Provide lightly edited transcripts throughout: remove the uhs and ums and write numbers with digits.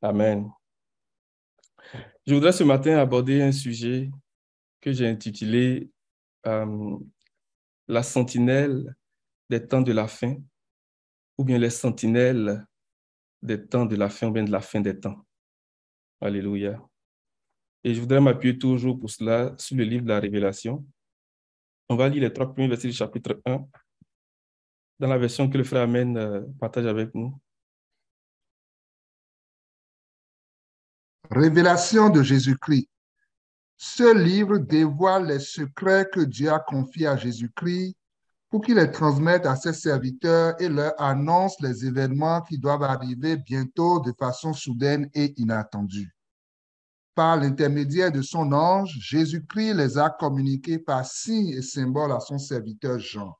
Amen. Je voudrais ce matin aborder un sujet que j'ai intitulé La sentinelle des temps de la fin, ou bien les sentinelles des temps de la fin, ou bien de la fin des temps. Alléluia. Et je voudrais m'appuyer toujours pour cela sur le livre de la Révélation. On va lire les 3 premiers versets du chapitre 1, dans la version que le frère Amen partage avec nous. Révélation de Jésus-Christ. Ce livre dévoile les secrets que Dieu a confiés à Jésus-Christ pour qu'il les transmette à ses serviteurs et leur annonce les événements qui doivent arriver bientôt de façon soudaine et inattendue. Par l'intermédiaire de son ange, Jésus-Christ les a communiqués par signes et symboles à son serviteur Jean.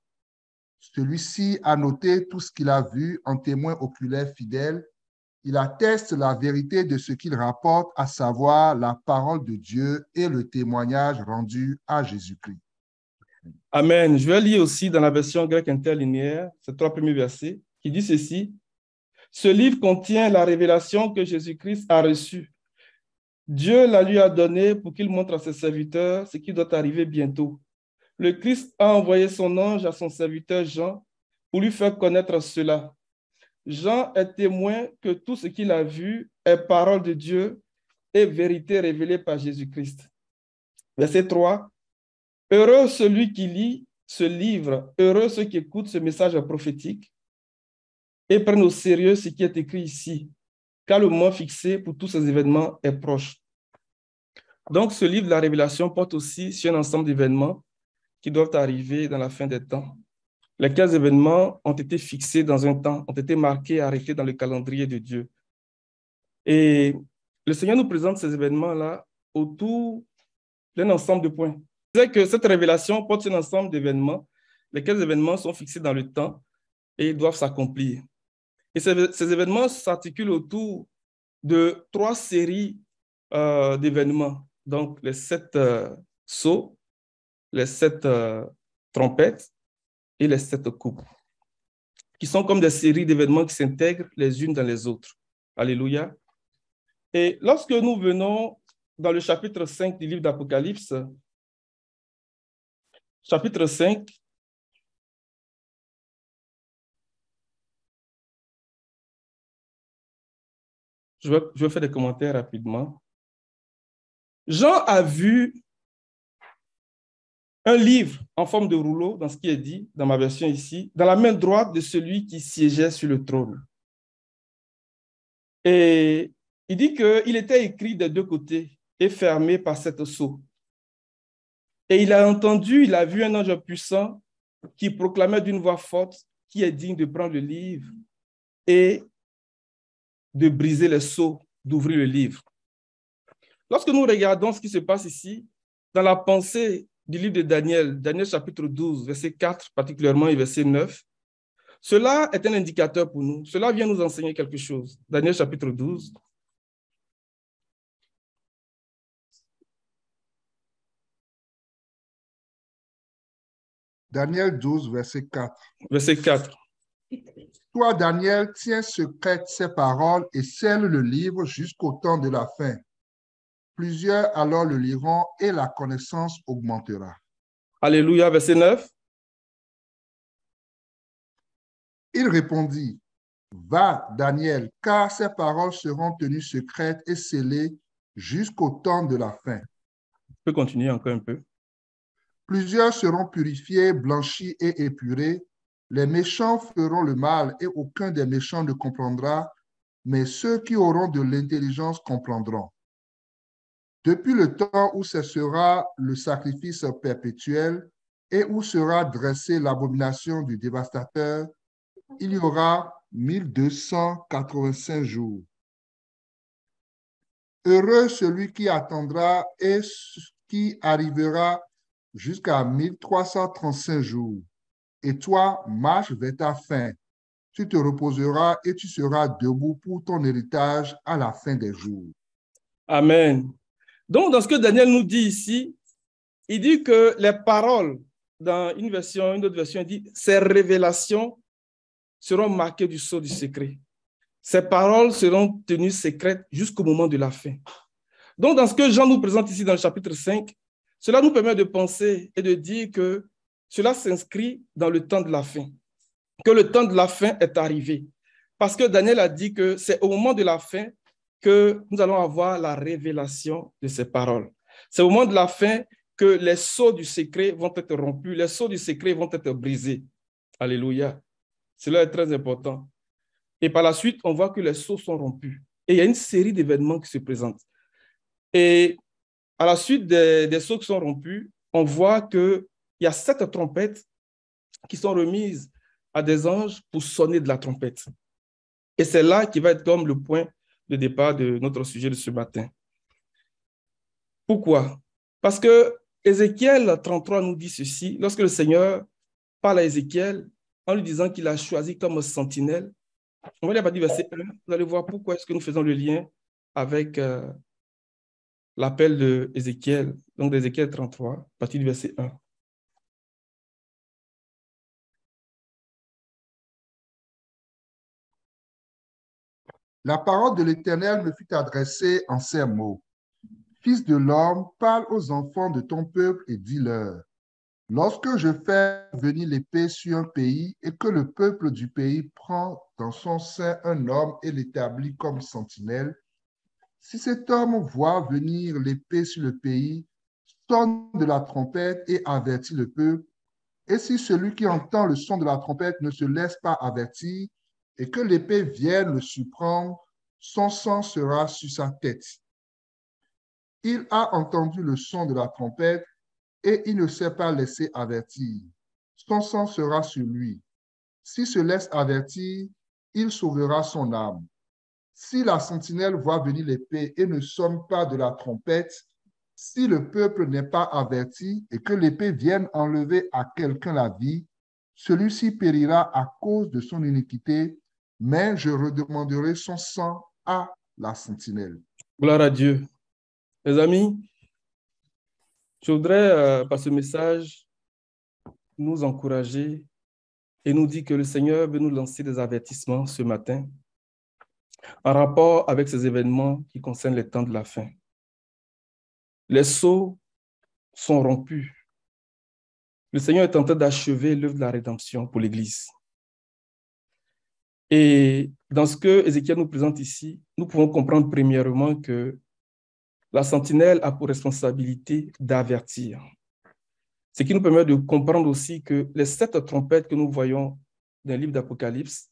Celui-ci a noté tout ce qu'il a vu en témoin oculaire fidèle. Il atteste la vérité de ce qu'il rapporte, à savoir la parole de Dieu et le témoignage rendu à Jésus-Christ. Amen. Je vais lire aussi dans la version grecque interlinéaire, ces 3 premiers versets, qui dit ceci. Ce livre contient la révélation que Jésus-Christ a reçue. Dieu la lui a donnée pour qu'il montre à ses serviteurs ce qui doit arriver bientôt. Le Christ a envoyé son ange à son serviteur Jean pour lui faire connaître cela. Jean est témoin que tout ce qu'il a vu est parole de Dieu et vérité révélée par Jésus-Christ. Verset 3. Heureux celui qui lit ce livre, heureux ceux qui écoutent ce message prophétique et prennent au sérieux ce qui est écrit ici, car le moment fixé pour tous ces événements est proche. Donc, ce livre de la Révélation porte aussi sur un ensemble d'événements qui doivent arriver dans la fin des temps. Lesquels événements ont été fixés dans un temps, ont été marqués, arrêtés dans le calendrier de Dieu. Et le Seigneur nous présente ces événements-là autour d'un ensemble de points. C'est que cette révélation porte sur un ensemble d'événements, lesquels événements sont fixés dans le temps et doivent s'accomplir. Et ces événements s'articulent autour de 3 séries d'événements. Donc, les 7 sceaux, les 7 trompettes et les 7 coupes, qui sont comme des séries d'événements qui s'intègrent les unes dans les autres. Alléluia. Et lorsque nous venons dans le chapitre 5 du livre d'Apocalypse, chapitre 5, je vais faire des commentaires rapidement. Jean a vu un livre en forme de rouleau, dans ce qui est dit, dans ma version ici, dans la main droite de celui qui siégeait sur le trône. Et il dit qu'il était écrit des 2 côtés et fermé par 7 sceaux. Et il a vu un ange puissant qui proclamait d'une voix forte qui est digne de prendre le livre et de briser les sceaux, d'ouvrir le livre. Lorsque nous regardons ce qui se passe ici, dans la pensée du livre de Daniel, Daniel chapitre 12, verset 4 particulièrement et verset 9, cela est un indicateur pour nous. Cela vient nous enseigner quelque chose. Daniel chapitre 12. Daniel 12, verset 4. Verset 4. Toi, Daniel, tiens secrètes ces paroles et scelle le livre jusqu'au temps de la fin. Plusieurs alors le liront et la connaissance augmentera. Alléluia, verset 9. Il répondit, va, Daniel, car ces paroles seront tenues secrètes et scellées jusqu'au temps de la fin. Je peux continuer encore un peu. Plusieurs seront purifiés, blanchis et épurés. Les méchants feront le mal et aucun des méchants ne comprendra, mais ceux qui auront de l'intelligence comprendront. Depuis le temps où cessera le sacrifice perpétuel et où sera dressée l'abomination du dévastateur, il y aura 1285 jours. Heureux celui qui attendra et qui arrivera jusqu'à 1335 jours. Et toi, marche vers ta fin. Tu te reposeras et tu seras debout pour ton héritage à la fin des jours. Amen. Donc, dans ce que Daniel nous dit ici, il dit que les paroles, dans une autre version, il dit, ces révélations seront marquées du sceau du secret. Ces paroles seront tenues secrètes jusqu'au moment de la fin. Donc, dans ce que Jean nous présente ici dans le chapitre 5, cela nous permet de penser et de dire que cela s'inscrit dans le temps de la fin, que le temps de la fin est arrivé. Parce que Daniel a dit que c'est au moment de la fin que nous allons avoir la révélation de ces paroles. C'est au moment de la fin que les sceaux du secret vont être rompus, les sceaux du secret vont être brisés. Alléluia. Cela est très important. Et par la suite, on voit que les sceaux sont rompus. Et il y a une série d'événements qui se présentent. Et à la suite des sceaux qui sont rompus, on voit qu'il y a 7 trompettes qui sont remises à des anges pour sonner de la trompette. Et c'est là qui va être comme le point de départ de notre sujet de ce matin. Pourquoi? Parce que Ézéchiel 33 nous dit ceci, lorsque le Seigneur parle à Ézéchiel en lui disant qu'il a choisi comme sentinelle. On va lire à partir du verset 1, vous allez voir pourquoi est-ce que nous faisons le lien avec l'appel d'Ézéchiel, donc d'Ézéchiel 33, à partir du verset 1. La parole de l'Éternel me fut adressée en ces mots. Fils de l'homme, parle aux enfants de ton peuple et dis-leur. Lorsque je fais venir l'épée sur un pays et que le peuple du pays prend dans son sein un homme et l'établit comme sentinelle, si cet homme voit venir l'épée sur le pays, sonne de la trompette et avertit le peuple, et si celui qui entend le son de la trompette ne se laisse pas avertir et que l'épée vienne le surprendre, son sang sera sur sa tête. Il a entendu le son de la trompette et il ne s'est pas laissé avertir. Son sang sera sur lui. S'il se laisse avertir, il sauvera son âme. Si la sentinelle voit venir l'épée et ne sonne pas de la trompette, si le peuple n'est pas averti et que l'épée vienne enlever à quelqu'un la vie, celui-ci périra à cause de son iniquité, mais je redemanderai son sang à la sentinelle. Gloire à Dieu. Les amis, je voudrais, par ce message, nous encourager et nous dire que le Seigneur veut nous lancer des avertissements ce matin en rapport avec ces événements qui concernent les temps de la fin. Les sceaux sont rompus. Le Seigneur est en train d'achever l'œuvre de la rédemption pour l'Église. Et dans ce que Ézéchiel nous présente ici, nous pouvons comprendre premièrement que la sentinelle a pour responsabilité d'avertir. Ce qui nous permet de comprendre aussi que les 7 trompettes que nous voyons dans le livre d'Apocalypse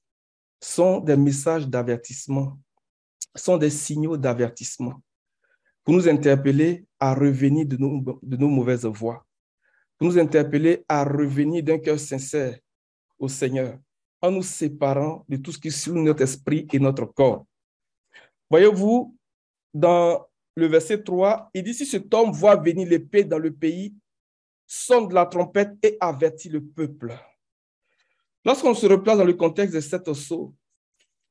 sont des messages d'avertissement, sont des signaux d'avertissement pour nous interpeller à revenir de nos mauvaises voies, pour nous interpeller à revenir d'un cœur sincère au Seigneur, en nous séparant de tout ce qui souille notre esprit et notre corps. Voyez-vous, dans le verset 3, il dit, si cet homme voit venir l'épée dans le pays, sonne de la trompette et avertit le peuple. Lorsqu'on se replace dans le contexte des 7 sceaux,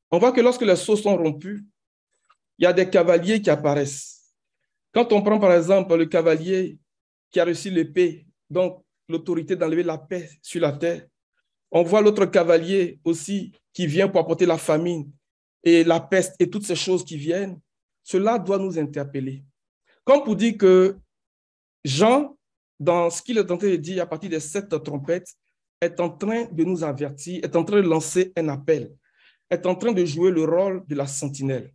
on voit que lorsque les sceaux sont rompus, il y a des cavaliers qui apparaissent. Quand on prend par exemple le cavalier qui a reçu l'épée, donc l'autorité d'enlever la paix sur la terre, on voit l'autre cavalier aussi qui vient pour apporter la famine et la peste et toutes ces choses qui viennent. Cela doit nous interpeller. Comme pour dire que Jean, dans ce qu'il est en train de dire à partir des 7 trompettes, est en train de nous avertir, est en train de lancer un appel, est en train de jouer le rôle de la sentinelle.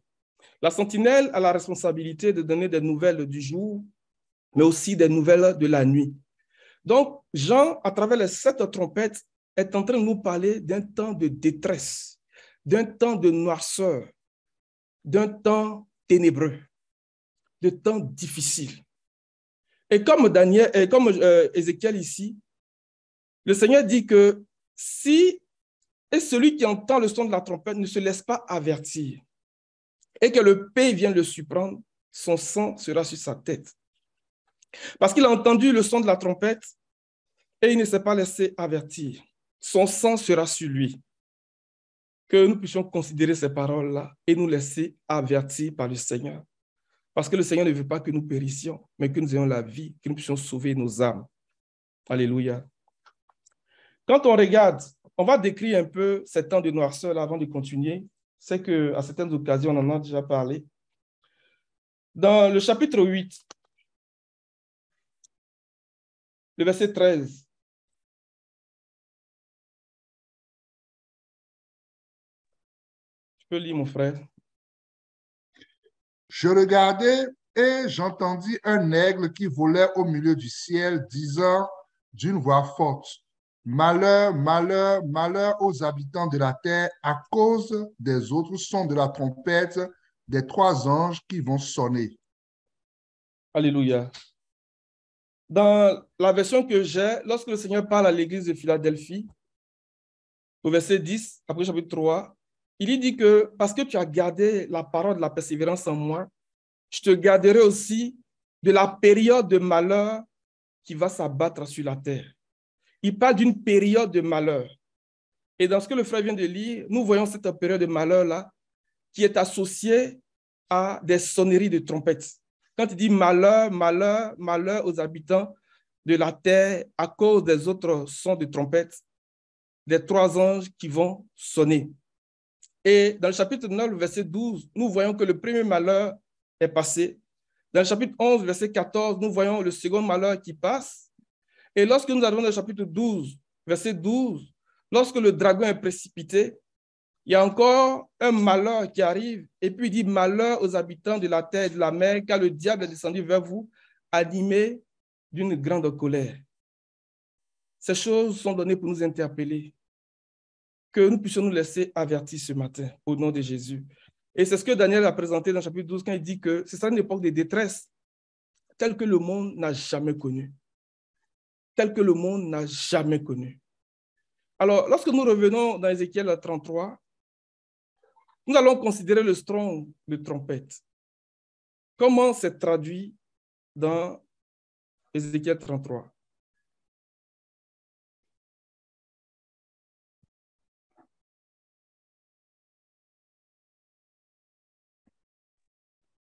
La sentinelle a la responsabilité de donner des nouvelles du jour, mais aussi des nouvelles de la nuit. Donc, Jean, à travers les 7 trompettes, est en train de nous parler d'un temps de détresse, d'un temps de noirceur, d'un temps ténébreux, de temps difficile. Et comme Ézéchiel ici, le Seigneur dit que si celui qui entend le son de la trompette ne se laisse pas avertir et que le pays vienne le surprendre, son sang sera sur sa tête. Parce qu'il a entendu le son de la trompette et il ne s'est pas laissé avertir. Son sang sera sur lui. Que nous puissions considérer ces paroles-là et nous laisser avertir par le Seigneur. Parce que le Seigneur ne veut pas que nous périssions, mais que nous ayons la vie, que nous puissions sauver nos âmes. Alléluia. Quand on regarde, on va décrire un peu ces temps de noirceur là, avant de continuer. sais qu'à certaines occasions, on en a déjà parlé. Dans le chapitre 8, le verset 13, tu peux lire, mon frère. Je regardai et j'entendis un aigle qui volait au milieu du ciel, disant d'une voix forte, malheur, malheur, malheur aux habitants de la terre à cause des autres sons de la trompette des trois anges qui vont sonner. Alléluia. Dans la version que j'ai, lorsque le Seigneur parle à l'église de Philadelphie, au verset 10, après chapitre 3, il dit que parce que tu as gardé la parole de la persévérance en moi, je te garderai aussi de la période de malheur qui va s'abattre sur la terre. Il parle d'une période de malheur. Et dans ce que le frère vient de lire, nous voyons cette période de malheur-là qui est associée à des sonneries de trompettes. Quand il dit malheur, malheur, malheur aux habitants de la terre à cause des autres sons de trompettes, des trois anges qui vont sonner. Et dans le chapitre 9, verset 12, nous voyons que le premier malheur est passé. Dans le chapitre 11, verset 14, nous voyons le second malheur qui passe. Et lorsque nous arrivons dans le chapitre 12, verset 12, lorsque le dragon est précipité, il y a encore un malheur qui arrive. Et puis il dit malheur aux habitants de la terre et de la mer, car le diable est descendu vers vous, animé d'une grande colère. Ces choses sont données pour nous interpeller, que nous puissions nous laisser avertir ce matin au nom de Jésus. Et c'est ce que Daniel a présenté dans le chapitre 12 quand il dit que c'est une époque de détresse telle que le monde n'a jamais connue. Telle que le monde n'a jamais connue. Alors, lorsque nous revenons dans Ézéchiel 33, nous allons considérer le son de trompette. Comment c'est traduit dans Ézéchiel 33?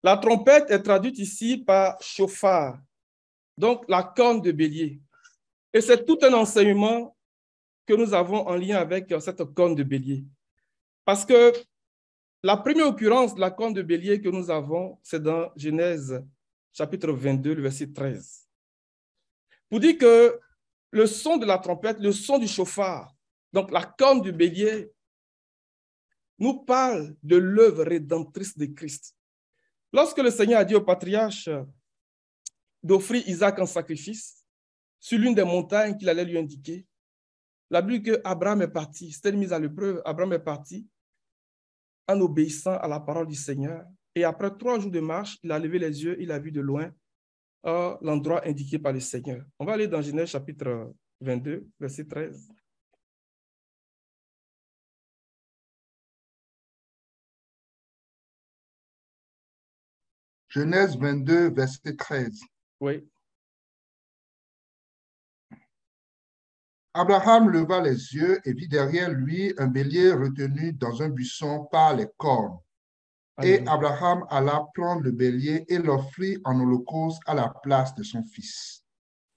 La trompette est traduite ici par chauffard, donc la corne de bélier. Et c'est tout un enseignement que nous avons en lien avec cette corne de bélier. Parce que la première occurrence de la corne de bélier que nous avons, c'est dans Genèse chapitre 22, le verset 13. Pour dire que le son de la trompette, le son du chauffard, donc la corne du bélier, nous parle de l'œuvre rédemptrice de Christ. Lorsque le Seigneur a dit au patriarche d'offrir Isaac en sacrifice sur l'une des montagnes qu'il allait lui indiquer, la Bible dit qu'Abraham est parti, c'était une mise à l'épreuve, Abraham est parti en obéissant à la parole du Seigneur. Et après 3 jours de marche, il a levé les yeux, il a vu de loin l'endroit indiqué par le Seigneur. On va aller dans Genèse chapitre 22, verset 13. Genèse 22, verset 13. Oui. Abraham leva les yeux et vit derrière lui un bélier retenu dans un buisson par les cornes. Et Abraham alla prendre le bélier et l'offrit en holocauste à la place de son fils.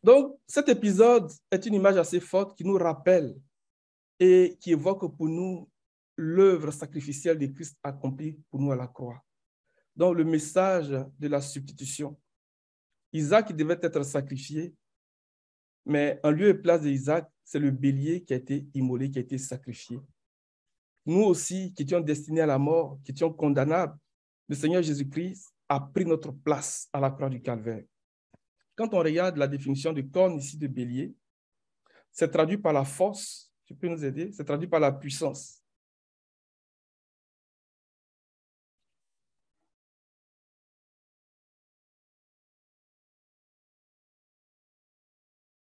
Donc, cet épisode est une image assez forte qui nous rappelle et qui évoque pour nous l'œuvre sacrificielle de Christ accomplie pour nous à la croix. Donc, le message de la substitution. Isaac devait être sacrifié, mais en lieu et place d'Isaac, c'est le bélier qui a été immolé, qui a été sacrifié. Nous aussi, qui étions destinés à la mort, qui étions condamnables, le Seigneur Jésus-Christ a pris notre place à la croix du Calvaire. Quand on regarde la définition de corne ici de bélier, c'est traduit par la force, tu peux nous aider, c'est traduit par la puissance.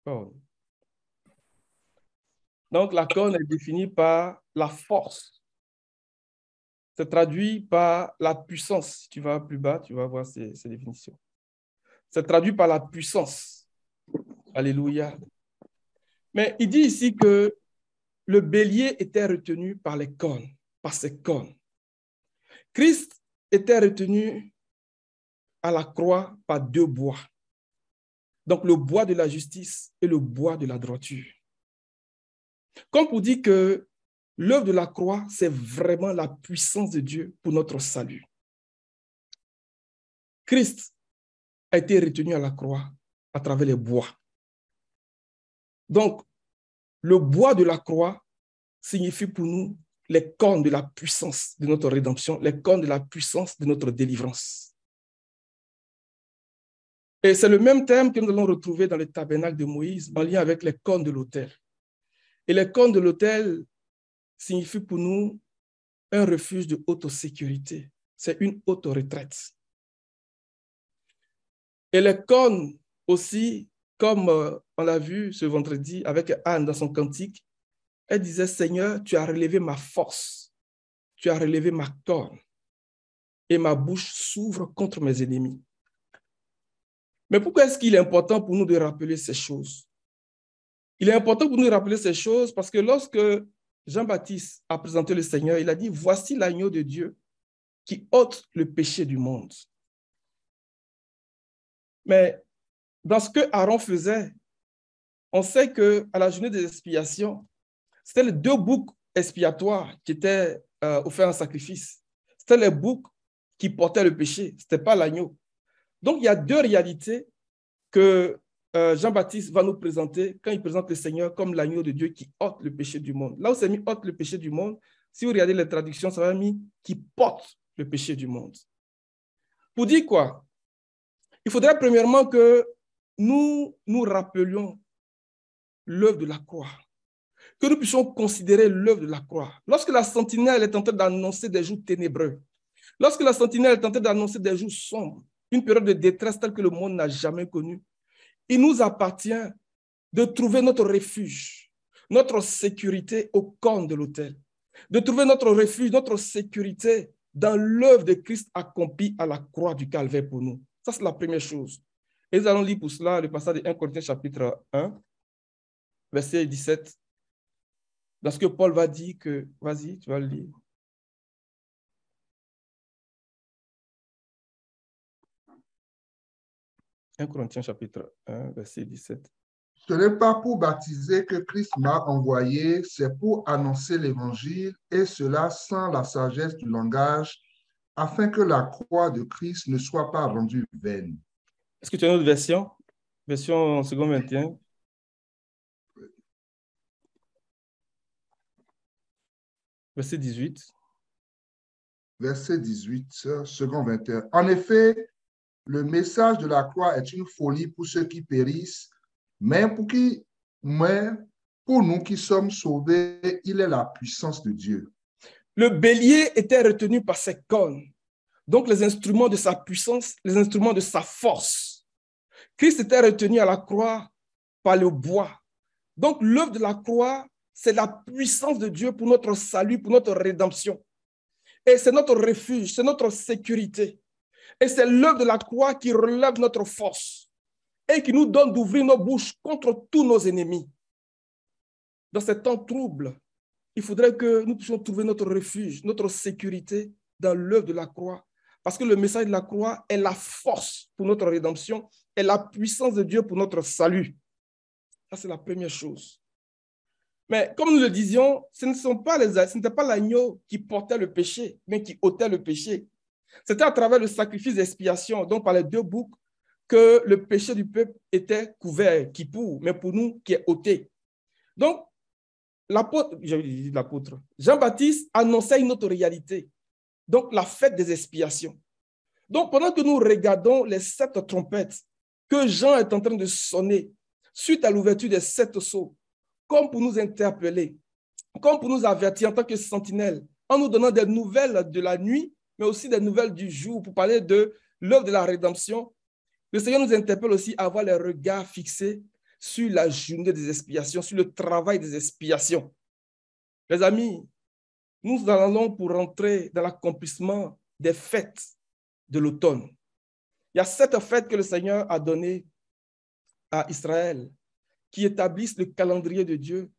Corne. Donc, la corne est définie par la force. C'est traduit par la puissance. Si tu vas plus bas, tu vas voir ces définitions. C'est traduit par la puissance. Alléluia. Mais il dit ici que le bélier était retenu par les cornes, par ses cornes. Christ était retenu à la croix par 2 bois. Donc, le bois de la justice et le bois de la droiture. Comme pour dire que L'œuvre de la croix, c'est vraiment la puissance de Dieu pour notre salut. Christ a été retenu à la croix à travers les bois. Donc, le bois de la croix signifie pour nous les cornes de la puissance de notre rédemption, les cornes de la puissance de notre délivrance. Et c'est le même thème que nous allons retrouver dans le tabernacle de Moïse en lien avec les cornes de l'autel. Et les cornes de l'autel signifient pour nous un refuge de haute sécurité. C'est une haute retraite. Et les cornes aussi, comme on l'a vu ce vendredi avec Anne dans son cantique, elle disait, Seigneur, tu as relevé ma force, tu as relevé ma corne, et ma bouche s'ouvre contre mes ennemis. Mais pourquoi est-ce qu'il est important pour nous de rappeler ces choses? Il est important pour nous de rappeler ces choses parce que lorsque Jean-Baptiste a présenté le Seigneur, il a dit, voici l'agneau de Dieu qui ôte le péché du monde. Mais dans ce que Aaron faisait, on sait qu'à la journée des expiations, c'était les 2 boucs expiatoires qui étaient offerts en sacrifice. C'était les boucs qui portaient le péché, ce n'était pas l'agneau. Donc, il y a 2 réalités que Jean-Baptiste va nous présenter quand il présente le Seigneur comme l'agneau de Dieu qui ôte le péché du monde. Là où c'est mis « ôte le péché du monde », si vous regardez les traductions, ça va être mis « qui porte le péché du monde ». Pour dire quoi? Il faudrait premièrement que nous rappelions l'œuvre de la croix, que nous puissions considérer l'œuvre de la croix. Lorsque la sentinelle est en train d'annoncer des jours ténébreux, lorsque la sentinelle est en train d'annoncer des jours sombres, une période de détresse telle que le monde n'a jamais connue, il nous appartient de trouver notre refuge, notre sécurité au cornes de l'autel, de trouver notre refuge, notre sécurité dans l'œuvre de Christ accomplie à la croix du Calvaire pour nous. Ça, c'est la première chose. Et nous allons lire pour cela le passage de 1 Corinthiens chapitre 1, verset 17, dans ce que Paul va dire que, vas-y, tu vas le lire. « 1 Corinthiens chapitre 1, verset 17. Ce n'est pas pour baptiser que Christ m'a envoyé, c'est pour annoncer l'Évangile, et cela sans la sagesse du langage, afin que la croix de Christ ne soit pas rendue vaine. » Est-ce que tu as une autre version? Version second 21. Verset 18. Verset 18, second 21. En effet, le message de la croix est une folie pour ceux qui périssent, mais pour nous qui sommes sauvés, il est la puissance de Dieu. Le bélier était retenu par ses cornes, donc les instruments de sa puissance, les instruments de sa force. Christ était retenu à la croix par le bois. Donc l'œuvre de la croix, c'est la puissance de Dieu pour notre salut, pour notre rédemption. Et c'est notre refuge, c'est notre sécurité. Et c'est l'œuvre de la croix qui relève notre force et qui nous donne d'ouvrir nos bouches contre tous nos ennemis. Dans ces temps troubles, il faudrait que nous puissions trouver notre refuge, notre sécurité dans l'œuvre de la croix. Parce que le message de la croix est la force pour notre rédemption et la puissance de Dieu pour notre salut. Ça, c'est la première chose. Mais comme nous le disions, ce n'était pas l'agneau qui portait le péché, mais qui ôtait le péché. C'était à travers le sacrifice d'expiation, donc par les 2 boucs, que le péché du peuple était couvert, Kippour, mais pour nous, qui est ôté. Donc, l'apôtre Jean-Baptiste annonçait une autre réalité, donc la fête des expiations. Donc, pendant que nous regardons les 7 trompettes que Jean est en train de sonner, suite à l'ouverture des 7 sceaux, comme pour nous interpeller, comme pour nous avertir en tant que sentinelles, en nous donnant des nouvelles de la nuit, mais aussi des nouvelles du jour pour parler de l'œuvre de la rédemption, le Seigneur nous interpelle aussi à avoir les regards fixés sur la journée des expiations, sur le travail des expiations. Les amis, nous allons pour rentrer dans l'accomplissement des fêtes de l'automne. Il y a 7 fêtes que le Seigneur a données à Israël qui établissent le calendrier de Dieu,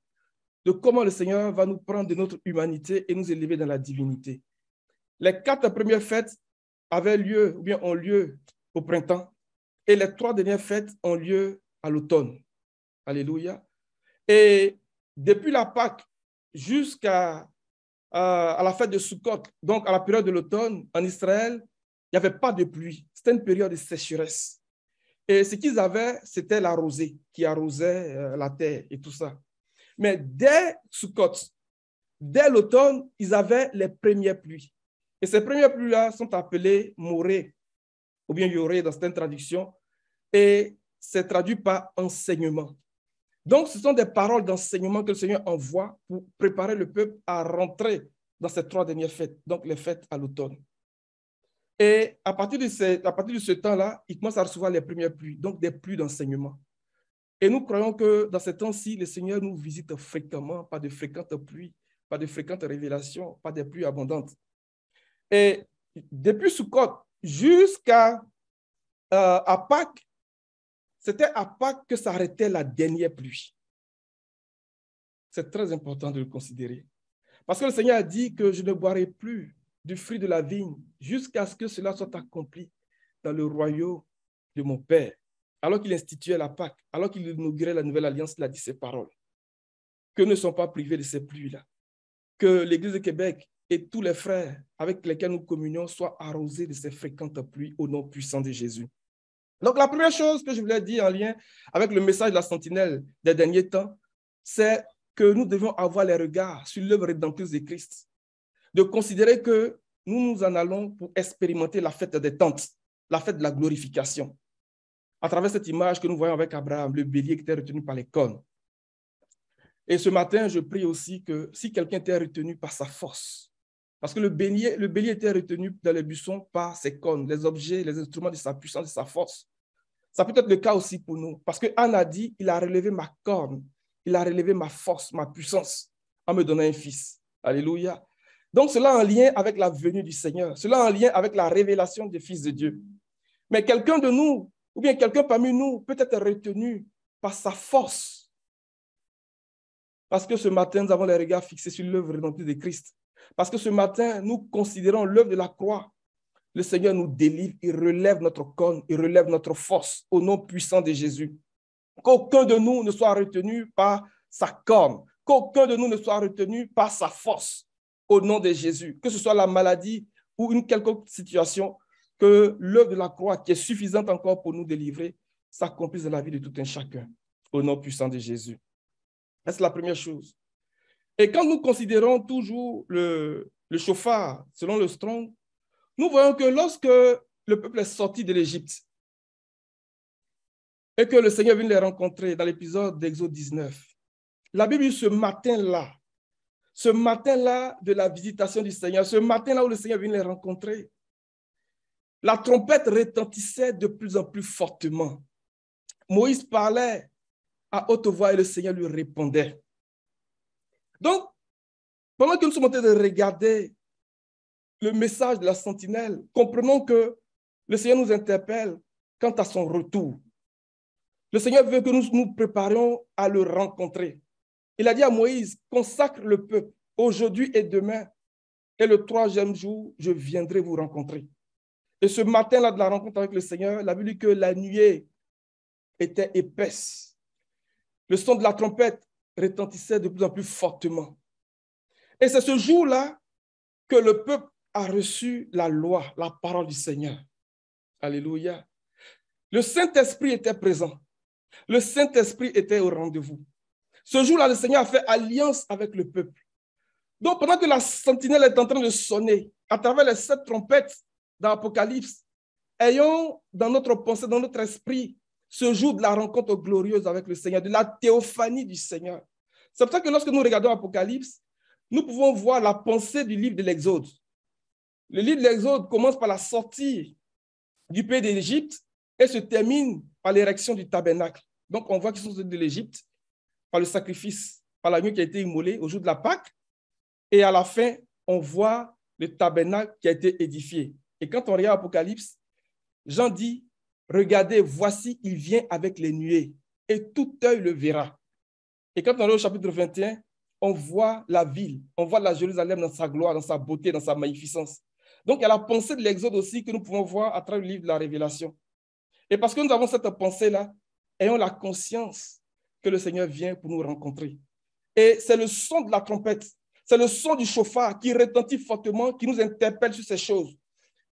de comment le Seigneur va nous prendre de notre humanité et nous élever dans la divinité. Les 4 premières fêtes avaient lieu, ou bien ont lieu au printemps, et les 3 dernières fêtes ont lieu à l'automne. Alléluia. Et depuis la Pâque jusqu'à à la fête de Sukkot, donc à la période de l'automne, en Israël, il n'y avait pas de pluie. C'était une période de sécheresse. Et ce qu'ils avaient, c'était la rosée qui arrosait la terre et tout ça. Mais dès Sukkot, dès l'automne, ils avaient les premières pluies. Et ces premières pluies-là sont appelées morée, ou bien yoré dans certaines traductions, et c'est traduit par enseignement. Donc, ce sont des paroles d'enseignement que le Seigneur envoie pour préparer le peuple à rentrer dans ces 3 dernières fêtes, donc les fêtes à l'automne. Et à partir de ce temps-là, il commence à recevoir les premières pluies, donc des pluies d'enseignement. Et nous croyons que dans ces temps-ci, le Seigneur nous visite fréquemment, pas de fréquentes pluies, pas de fréquentes révélations, pas des pluies abondantes. Et depuis Sukkot jusqu'à à Pâques, c'était à Pâques que s'arrêtait la dernière pluie. C'est très important de le considérer. Parce que le Seigneur a dit que je ne boirai plus du fruit de la vigne jusqu'à ce que cela soit accompli dans le royaume de mon Père. Alors qu'il instituait la Pâque, alors qu'il inaugurait la nouvelle alliance, il a dit ces paroles. Que ne sont pas privés de ces pluies-là. Que l'Église de Québec et tous les frères avec lesquels nous communions soient arrosés de ces fréquentes pluies au nom puissant de Jésus. Donc, la première chose que je voulais dire en lien avec le message de la sentinelle des derniers temps, c'est que nous devons avoir les regards sur l'œuvre rédemptrice de Christ, de considérer que nous nous en allons pour expérimenter la fête des tentes, la fête de la glorification. À travers cette image que nous voyons avec Abraham, le bélier qui était retenu par les cornes. Et ce matin, je prie aussi que si quelqu'un était retenu par sa force, parce que le bélier était retenu dans les buissons par ses cornes, les objets, les instruments de sa puissance, de sa force. Ça peut être le cas aussi pour nous, parce que Anne a dit, il a relevé ma corne, il a relevé ma force, ma puissance, en me donnant un fils. Alléluia. Donc, cela en lien avec la venue du Seigneur, cela en lien avec la révélation des fils de Dieu. Mais quelqu'un de nous, ou bien quelqu'un parmi nous, peut être retenu par sa force. Parce que ce matin, nous avons les regards fixés sur l'œuvre rédemptrice de Christ. Parce que ce matin, nous considérons l'œuvre de la croix. Le Seigneur nous délivre, il relève notre corne, il relève notre force au nom puissant de Jésus. Qu'aucun de nous ne soit retenu par sa corne, qu'aucun de nous ne soit retenu par sa force au nom de Jésus. Que ce soit la maladie ou une quelconque situation, que l'œuvre de la croix, qui est suffisante encore pour nous délivrer, s'accomplisse dans la vie de tout un chacun au nom puissant de Jésus. C'est la première chose. Et quand nous considérons toujours le chauffard, selon le Strong, nous voyons que lorsque le peuple est sorti de l'Égypte et que le Seigneur vient les rencontrer dans l'épisode d'Exode 19, la Bible dit ce matin-là de la visitation du Seigneur, ce matin-là où le Seigneur vient les rencontrer, la trompette retentissait de plus en plus fortement. Moïse parlait à haute voix et le Seigneur lui répondait. Donc, pendant que nous sommes en train de regarder le message de la sentinelle, comprenons que le Seigneur nous interpelle quant à son retour. Le Seigneur veut que nous nous préparions à le rencontrer. Il a dit à Moïse, consacre le peuple aujourd'hui et demain, et le 3e jour, je viendrai vous rencontrer. Et ce matin-là de la rencontre avec le Seigneur, la Bible dit que la nuée était épaisse. Le son de la trompette retentissait de plus en plus fortement. Et c'est ce jour-là que le peuple a reçu la loi, la parole du Seigneur. Alléluia. Le Saint-Esprit était présent. Le Saint-Esprit était au rendez-vous. Ce jour-là, le Seigneur a fait alliance avec le peuple. Donc, pendant que la sentinelle est en train de sonner, à travers les 7 trompettes dans l'Apocalypse, ayons dans notre pensée, dans notre esprit, ce jour de la rencontre glorieuse avec le Seigneur, de la théophanie du Seigneur. C'est pour ça que lorsque nous regardons l'Apocalypse, nous pouvons voir la pensée du livre de l'Exode. Le livre de l'Exode commence par la sortie du pays d'Égypte et se termine par l'érection du tabernacle. Donc, on voit qu'ils sont sortis de l'Égypte par le sacrifice, par l'agneau qui a été immolé au jour de la Pâque. Et à la fin, on voit le tabernacle qui a été édifié. Et quand on regarde l'Apocalypse, Jean dit, regardez, voici, il vient avec les nuées, et tout œil le verra. Et quand on est au chapitre 21, on voit la ville, on voit la Jérusalem dans sa gloire, dans sa beauté, dans sa magnificence. Donc, il y a la pensée de l'Exode aussi que nous pouvons voir à travers le livre de la Révélation. Et parce que nous avons cette pensée-là, ayons la conscience que le Seigneur vient pour nous rencontrer. Et c'est le son de la trompette, c'est le son du chauffard qui retentit fortement, qui nous interpelle sur ces choses,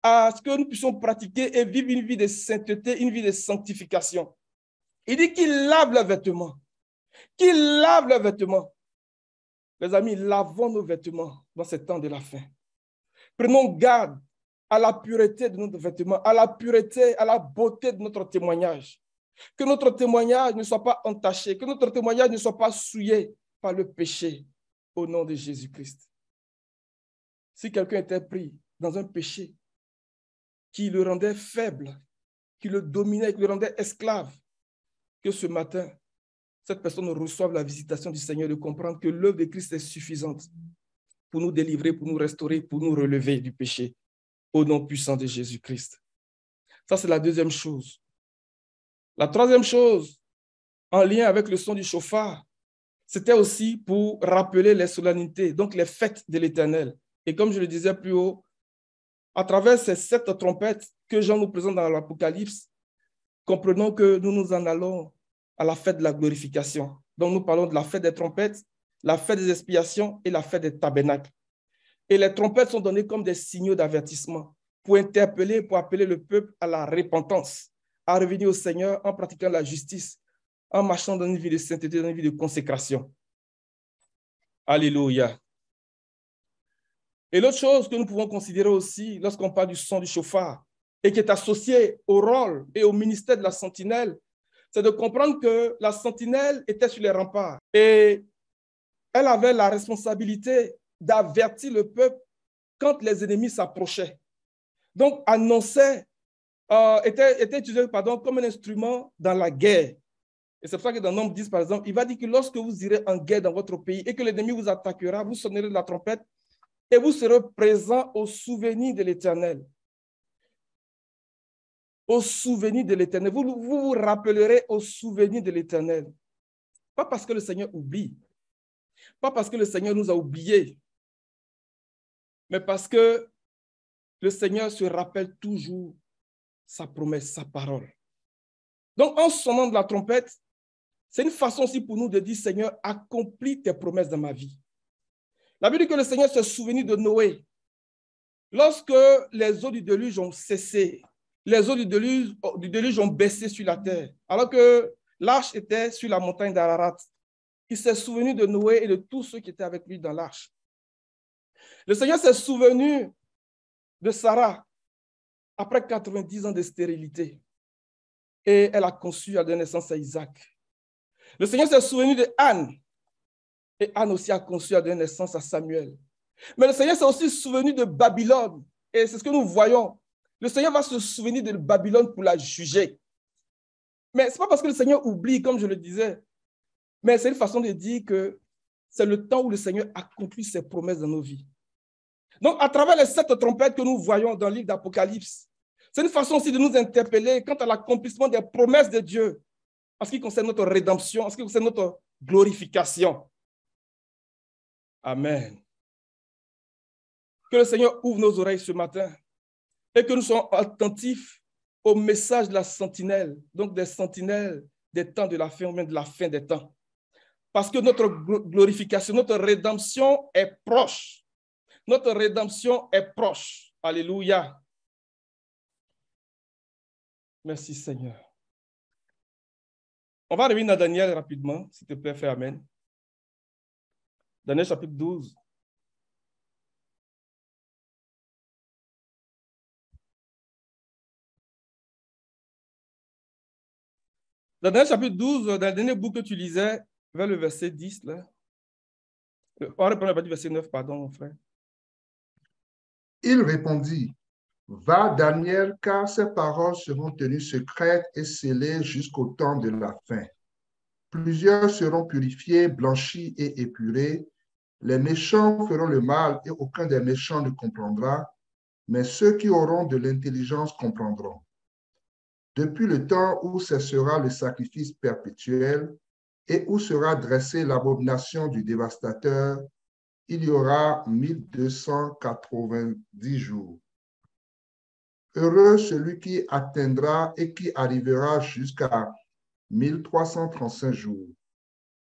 à ce que nous puissions pratiquer et vivre une vie de sainteté, une vie de sanctification. Il dit qu'il lave leurs vêtements. Qu'il lave leurs vêtements. Les amis, lavons nos vêtements dans ces temps de la fin. Prenons garde à la pureté de nos vêtements, à la pureté, à la beauté de notre témoignage. Que notre témoignage ne soit pas entaché, que notre témoignage ne soit pas souillé par le péché au nom de Jésus-Christ. Si quelqu'un était pris dans un péché qui le rendait faible, qui le dominait, qui le rendait esclave, que ce matin, cette personne reçoive la visitation du Seigneur, de comprendre que l'œuvre de Christ est suffisante pour nous délivrer, pour nous restaurer, pour nous relever du péché, au nom puissant de Jésus-Christ. Ça, c'est la deuxième chose. La troisième chose, en lien avec le son du chauffard, c'était aussi pour rappeler les solennités, donc les fêtes de l'Éternel. Et comme je le disais plus haut, à travers ces 7 trompettes que Jean nous présente dans l'Apocalypse, comprenons que nous nous en allons à la fête de la glorification. Donc nous parlons de la fête des trompettes, la fête des expiations et la fête des tabernacles. Et les trompettes sont données comme des signaux d'avertissement pour interpeller, pour appeler le peuple à la repentance, à revenir au Seigneur en pratiquant la justice, en marchant dans une vie de sainteté, dans une vie de consécration. Alléluia. Et l'autre chose que nous pouvons considérer aussi lorsqu'on parle du son du chauffard et qui est associé au rôle et au ministère de la sentinelle, c'est de comprendre que la sentinelle était sur les remparts et elle avait la responsabilité d'avertir le peuple quand les ennemis s'approchaient. Donc, annonçait, était utilisé comme un instrument dans la guerre. Et c'est pour ça que dans Nombre 10, par exemple, il va dire que lorsque vous irez en guerre dans votre pays et que l'ennemi vous attaquera, vous sonnerez de la trompette et vous serez présent au souvenir de l'Éternel. Au souvenir de l'Éternel. Vous vous rappellerez au souvenir de l'Éternel. Pas parce que le Seigneur oublie, pas parce que le Seigneur nous a oubliés, mais parce que le Seigneur se rappelle toujours sa promesse, sa parole. Donc, en sonnant de la trompette, c'est une façon aussi pour nous de dire, Seigneur, accomplis tes promesses dans ma vie. La Bible dit que le Seigneur se souvenait de Noé. Lorsque les eaux du déluge ont cessé, les eaux du déluge ont baissé sur la terre, alors que l'arche était sur la montagne d'Ararat. Il s'est souvenu de Noé et de tous ceux qui étaient avec lui dans l'arche. Le Seigneur s'est souvenu de Sarah après 90 ans de stérilité. Et elle a conçu à donner naissance à Isaac. Le Seigneur s'est souvenu de Anne. Et Anne aussi a conçu à donner naissance à Samuel. Mais le Seigneur s'est aussi souvenu de Babylone. Et c'est ce que nous voyons. Le Seigneur va se souvenir de Babylone pour la juger. Mais ce n'est pas parce que le Seigneur oublie, comme je le disais, mais c'est une façon de dire que c'est le temps où le Seigneur accomplit ses promesses dans nos vies. Donc, à travers les 7 trompettes que nous voyons dans le livre d'Apocalypse, c'est une façon aussi de nous interpeller quant à l'accomplissement des promesses de Dieu en ce qui concerne notre rédemption, en ce qui concerne notre glorification. Amen. Que le Seigneur ouvre nos oreilles ce matin et que nous soyons attentifs au message de la sentinelle, donc des sentinelles des temps de la fin ou même de la fin des temps. Parce que notre glorification, notre rédemption est proche. Notre rédemption est proche. Alléluia. Merci Seigneur. On va revenir dans Daniel rapidement, s'il te plaît, fais Amen. Daniel chapitre 12. Dans Daniel chapitre 12, dans le dernier bout que tu lisais, vers le verset 10, là. On reprend la partie du verset 9, pardon, mon frère. Il répondit, va Daniel, car ces paroles seront tenues secrètes et scellées jusqu'au temps de la fin. Plusieurs seront purifiés, blanchis et épurés. Les méchants feront le mal et aucun des méchants ne comprendra, mais ceux qui auront de l'intelligence comprendront. Depuis le temps où cessera le sacrifice perpétuel et où sera dressée l'abomination du dévastateur, il y aura 1290 jours. Heureux celui qui atteindra et qui arrivera jusqu'à 1335 jours.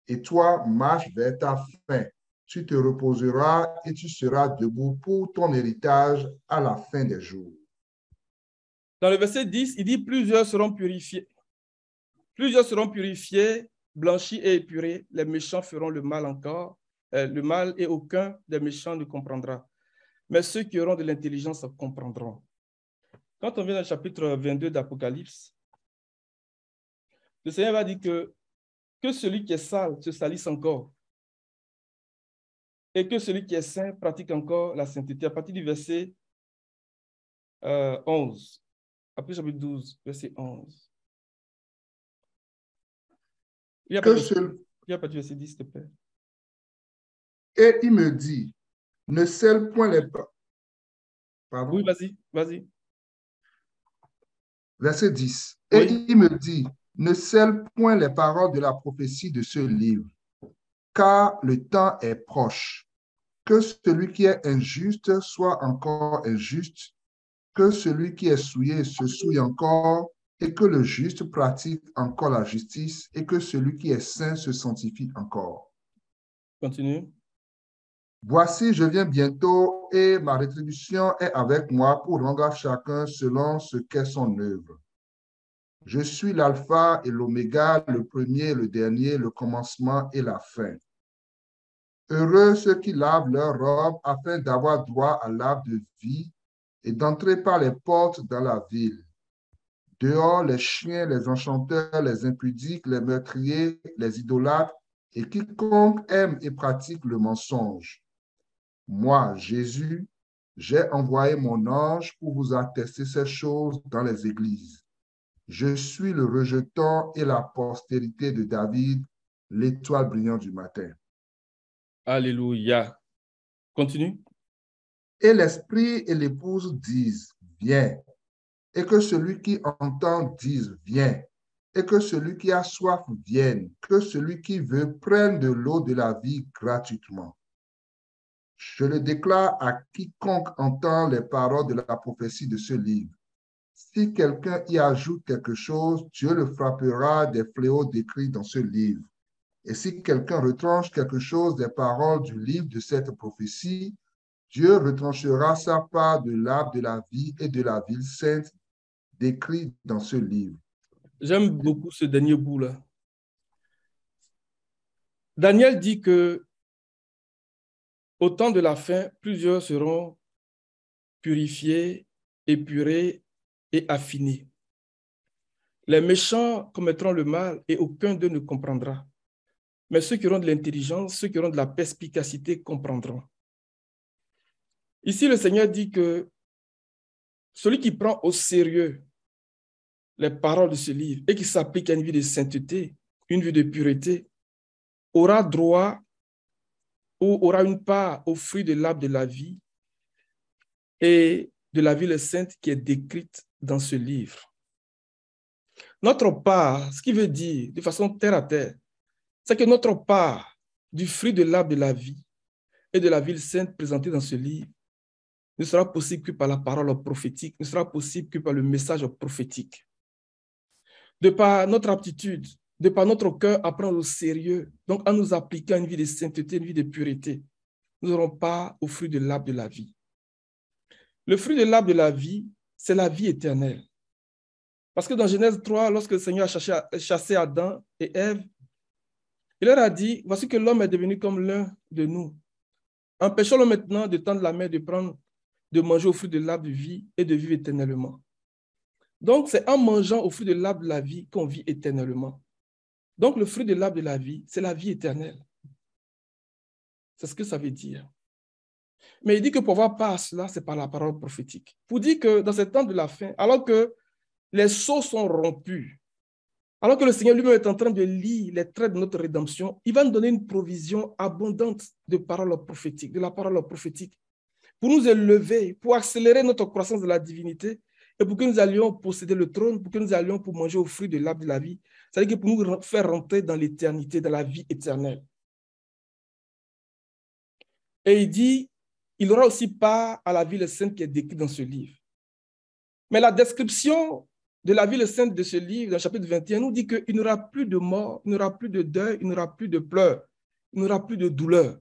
Et toi, marche vers ta fin. Tu te reposeras et tu seras debout pour ton héritage à la fin des jours. Dans le verset 10, il dit plusieurs seront purifiés. Plusieurs seront purifiés, blanchis et épurés. Les méchants feront le mal encore, le mal, et aucun des méchants ne comprendra. Mais ceux qui auront de l'intelligence comprendront. Quand on vient dans le chapitre 22 d'Apocalypse, le Seigneur va dire que celui qui est sale se salisse encore et que celui qui est saint pratique encore la sainteté. À partir du verset 11, après chapitre 12, verset 11. Il n'y a pas de verset 10, s'il te plaît. Et il me dit, ne scelle point les pas. Pardon? Oui, vas-y. Verset 10. Oui. Et il me dit, ne scelle point les paroles de la prophétie de ce livre, car le temps est proche. Que celui qui est injuste soit encore injuste, que celui qui est souillé se souille encore, et que le juste pratique encore la justice, et que celui qui est saint se sanctifie encore. Continue. Voici, je viens bientôt, et ma rétribution est avec moi pour rendre à chacun selon ce qu'est son œuvre. Je suis l'alpha et l'oméga, le premier et le dernier, le commencement et la fin. Heureux ceux qui lavent leurs robes afin d'avoir droit à l'arbre de vie et d'entrer par les portes dans la ville. Dehors, les chiens, les enchanteurs, les impudiques, les meurtriers, les idolâtres et quiconque aime et pratique le mensonge. Moi, Jésus, j'ai envoyé mon ange pour vous attester ces choses dans les églises. Je suis le rejeton et la postérité de David, l'étoile brillante du matin. Alléluia. Continue. Et l'esprit et l'épouse disent, viens. Et que celui qui entend dise, viens. Et que celui qui a soif vienne. Que celui qui veut prenne de l'eau de la vie gratuitement. Je le déclare à quiconque entend les paroles de la prophétie de ce livre. Si quelqu'un y ajoute quelque chose, Dieu le frappera des fléaux décrits dans ce livre. Et si quelqu'un retranche quelque chose des paroles du livre de cette prophétie, Dieu retranchera sa part de l'arbre de la vie et de la ville sainte décrits dans ce livre. J'aime beaucoup ce dernier bout-là. Daniel dit que au temps de la fin, plusieurs seront purifiés, épurés et affinés. Les méchants commettront le mal et aucun d'eux ne comprendra. Mais ceux qui auront de l'intelligence, ceux qui auront de la perspicacité comprendront. Ici, le Seigneur dit que celui qui prend au sérieux les paroles de ce livre et qui s'applique à une vie de sainteté, une vie de pureté, aura droit ou aura une part au fruit de l'arbre de la vie et de la ville sainte qui est décrite dans ce livre. Notre part, ce qui veut dire de façon terre à terre, c'est que notre part du fruit de l'arbre de la vie et de la ville sainte présentée dans ce livre ne sera possible que par la parole prophétique, ne sera possible que par le message prophétique. De par notre aptitude, de par notre cœur à prendre au sérieux, donc à nous appliquer à une vie de sainteté, une vie de pureté, nous n'aurons pas au fruit de l'arbre de la vie. Le fruit de l'arbre de la vie, c'est la vie éternelle. Parce que dans Genèse 3, lorsque le Seigneur a chassé Adam et Ève, il leur a dit, voici que l'homme est devenu comme l'un de nous. Empêchons-le maintenant de tendre la main, de manger au fruit de l'arbre de vie et de vivre éternellement. Donc, c'est en mangeant au fruit de l'arbre de la vie qu'on vit éternellement. Donc, le fruit de l'arbre de la vie, c'est la vie éternelle. C'est ce que ça veut dire. Mais il dit que pour avoir part à cela, c'est par la parole prophétique. Pour dire que dans ce temps de la fin, alors que les sceaux sont rompus, alors que le Seigneur lui-même est en train de lire les traits de notre rédemption, il va nous donner une provision abondante de paroles prophétiques, de la parole prophétique, pour nous élever, pour accélérer notre croissance de la divinité et pour que nous allions posséder le trône, pour que nous allions pour manger au fruit de l'arbre de la vie. C'est-à-dire que pour nous faire rentrer dans l'éternité, dans la vie éternelle. Et il dit, il aura aussi part à la ville sainte qui est décrite dans ce livre. Mais la description de la ville sainte de ce livre, dans le chapitre 21, nous dit qu'il n'y aura plus de mort, il n'y aura plus de deuil, il n'y aura plus de pleurs, il n'y aura plus de douleur.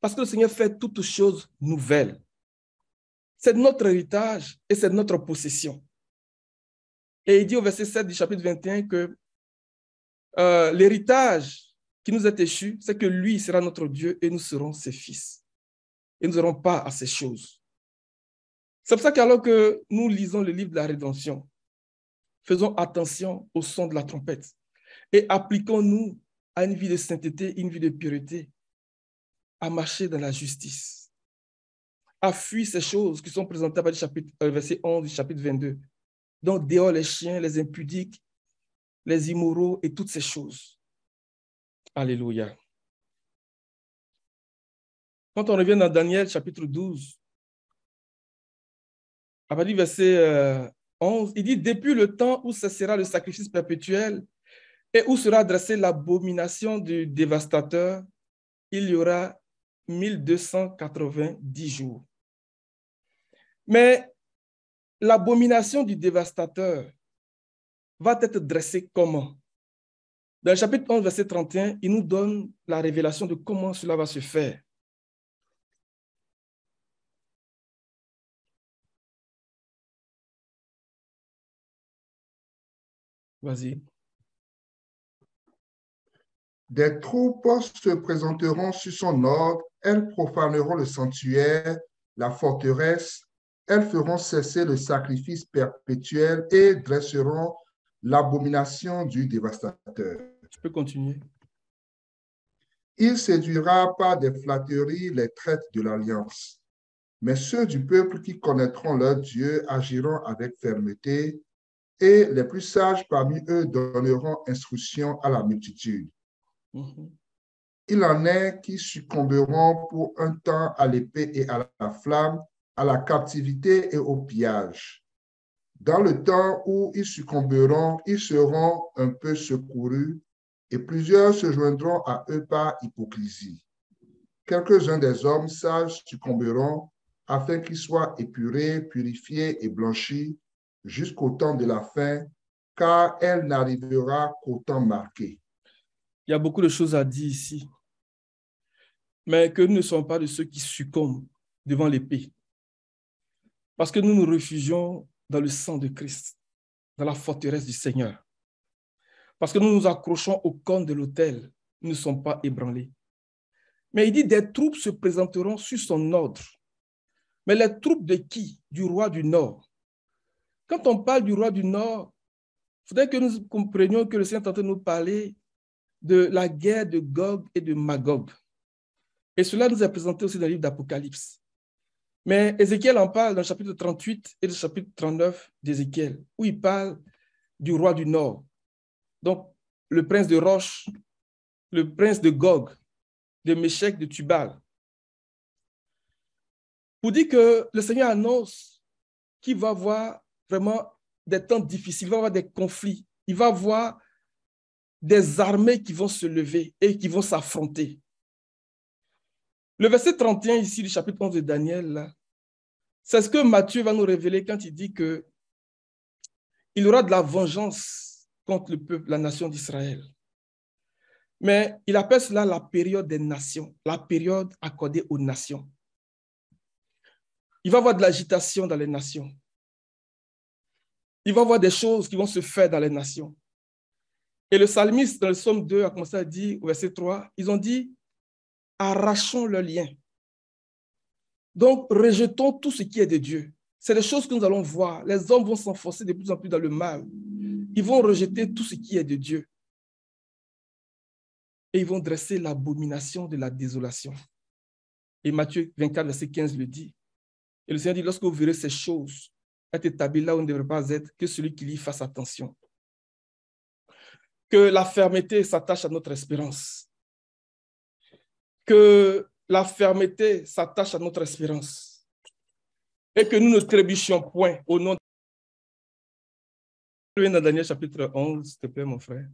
Parce que le Seigneur fait toutes choses nouvelles. C'est notre héritage et c'est notre possession. Et il dit au verset 7 du chapitre 21 que l'héritage qui nous est échu, c'est que lui sera notre Dieu et nous serons ses fils. Et nous n'aurons pas à ces choses. C'est pour ça qu'alors que nous lisons le livre de la rédemption, faisons attention au son de la trompette et appliquons-nous à une vie de sainteté, une vie de pureté, à marcher dans la justice, à fuir ces choses qui sont présentées par le verset 11 du chapitre 22. Donc, dehors les chiens, les impudiques, les immoraux et toutes ces choses. Alléluia. Quand on revient dans Daniel chapitre 12, à partir du verset 11, il dit « Depuis le temps où cessera le sacrifice perpétuel et où sera dressée l'abomination du dévastateur, il y aura 1290 jours. » Mais l'abomination du dévastateur va être dressée comment? Dans le chapitre 11, verset 31, il nous donne la révélation de comment cela va se faire. Vas-y. Des troupes se présenteront sur son ordre, elles profaneront le sanctuaire, la forteresse, elles feront cesser le sacrifice perpétuel et dresseront l'abomination du dévastateur. Tu peux continuer. Il séduira par des flatteries les traites de l'alliance. Mais ceux du peuple qui connaîtront leur Dieu agiront avec fermeté, et les plus sages parmi eux donneront instruction à la multitude. Il en est qui succomberont pour un temps à l'épée et à la flamme, à la captivité et au pillage. Dans le temps où ils succomberont, ils seront un peu secourus, et plusieurs se joindront à eux par hypocrisie. Quelques-uns des hommes sages succomberont, afin qu'ils soient épurés, purifiés et blanchis jusqu'au temps de la fin, car elle n'arrivera qu'au temps marqué. Il y a beaucoup de choses à dire ici, mais que nous ne sommes pas de ceux qui succombent devant l'épée, parce que nous nous réfugions dans le sang de Christ, dans la forteresse du Seigneur, parce que nous nous accrochons au cornes de l'autel, nous ne sommes pas ébranlés. Mais il dit, des troupes se présenteront sur son ordre. Mais les troupes de qui? Du roi du Nord. Quand on parle du roi du Nord, il faudrait que nous comprenions que le Seigneur est en train de nous parler de la guerre de Gog et de Magog. Et cela nous est présenté aussi dans le livre d'Apocalypse. Mais Ézéchiel en parle dans le chapitre 38 et le chapitre 39 d'Ézéchiel, où il parle du roi du Nord. Donc, le prince de Roche, le prince de Gog, de Méchec, de Tubal. Pour dire que le Seigneur annonce qu'il va avoir vraiment des temps difficiles, il va avoir des conflits, il va avoir des armées qui vont se lever et qui vont s'affronter. Le verset 31 ici du chapitre 11 de Daniel, c'est ce que Matthieu va nous révéler quand il dit qu'il y aura de la vengeance contre le peuple, la nation d'Israël. Mais il appelle cela la période des nations, la période accordée aux nations. Il va y avoir de l'agitation dans les nations. Il va y avoir des choses qui vont se faire dans les nations. Et le psalmiste, dans le psaume 2, a commencé à dire, au verset 3, ils ont dit, arrachons le lien. Donc, rejetons tout ce qui est de Dieu. C'est les choses que nous allons voir. Les hommes vont s'enfoncer de plus en plus dans le mal. Ils vont rejeter tout ce qui est de Dieu. Et ils vont dresser l'abomination de la désolation. Et Matthieu 24, verset 15 le dit. Et le Seigneur dit, lorsque vous verrez ces choses être établies là où on ne devrait pas être, que celui qui lit fasse attention. Que la fermeté s'attache à notre espérance. Que la fermeté s'attache à notre espérance. Et que nous ne trébuchions point au nom de... Dans Daniel chapitre 11, s'il te plaît, mon frère.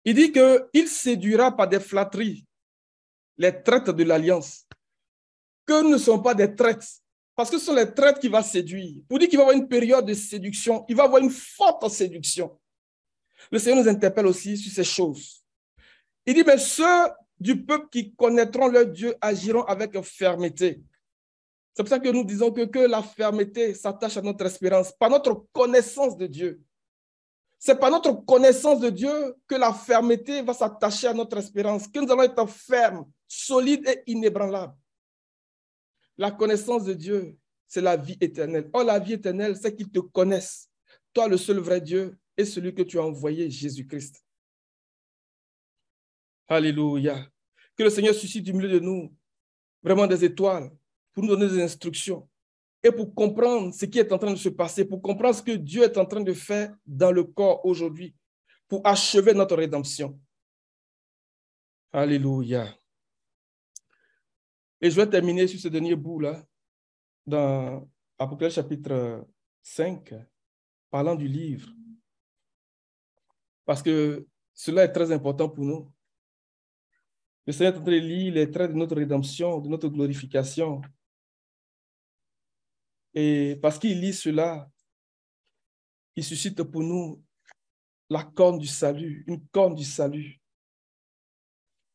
Il dit qu'il séduira par des flatteries les traites de l'alliance, que nous ne sommes pas des traites, Parce que ce sont les traîtres qui vont séduire. Pour dire qu'il va y avoir une période de séduction, il va y avoir une forte séduction. Le Seigneur nous interpelle aussi sur ces choses. Il dit, mais ceux du peuple qui connaîtront leur Dieu agiront avec fermeté. C'est pour ça que nous disons que la fermeté s'attache à notre espérance, par notre connaissance de Dieu. C'est par notre connaissance de Dieu que la fermeté va s'attacher à notre espérance, que nous allons être fermes, solides et inébranlables. La connaissance de Dieu, c'est la vie éternelle. Or, la vie éternelle, c'est qu'ils te connaissent. Toi, le seul vrai Dieu, et celui que tu as envoyé, Jésus-Christ. Alléluia. Que le Seigneur suscite du milieu de nous vraiment des étoiles pour nous donner des instructions et pour comprendre ce qui est en train de se passer, pour comprendre ce que Dieu est en train de faire dans le corps aujourd'hui, pour achever notre rédemption. Alléluia. Et je vais terminer sur ce dernier bout-là, dans Apocalypse chapitre 5, parlant du livre. Parce que cela est très important pour nous. Le Seigneur est en train de lire les traits de notre rédemption, de notre glorification. Et parce qu'il lit cela, il suscite pour nous la corne du salut, une corne du salut.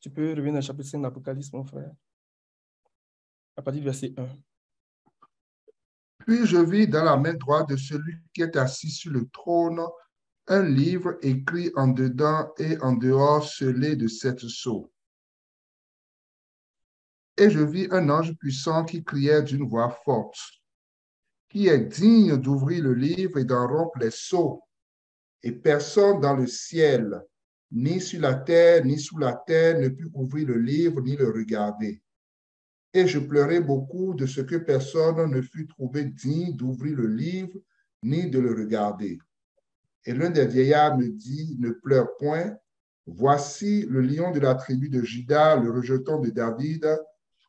Tu peux revenir au chapitre 5 de l'Apocalypse, mon frère, à partir du verset 1. Puis je vis dans la main droite de celui qui est assis sur le trône un livre écrit en dedans et en dehors scellé de 7 sceaux. Et je vis un ange puissant qui criait d'une voix forte, qui est digne d'ouvrir le livre et d'en rompre les sceaux. Et personne dans le ciel, ni sur la terre, ni sous la terre, ne put ouvrir le livre ni le regarder. Et je pleurais beaucoup de ce que personne ne fut trouvé digne d'ouvrir le livre ni de le regarder. Et l'un des vieillards me dit, ne pleure point, voici le lion de la tribu de Juda, le rejeton de David,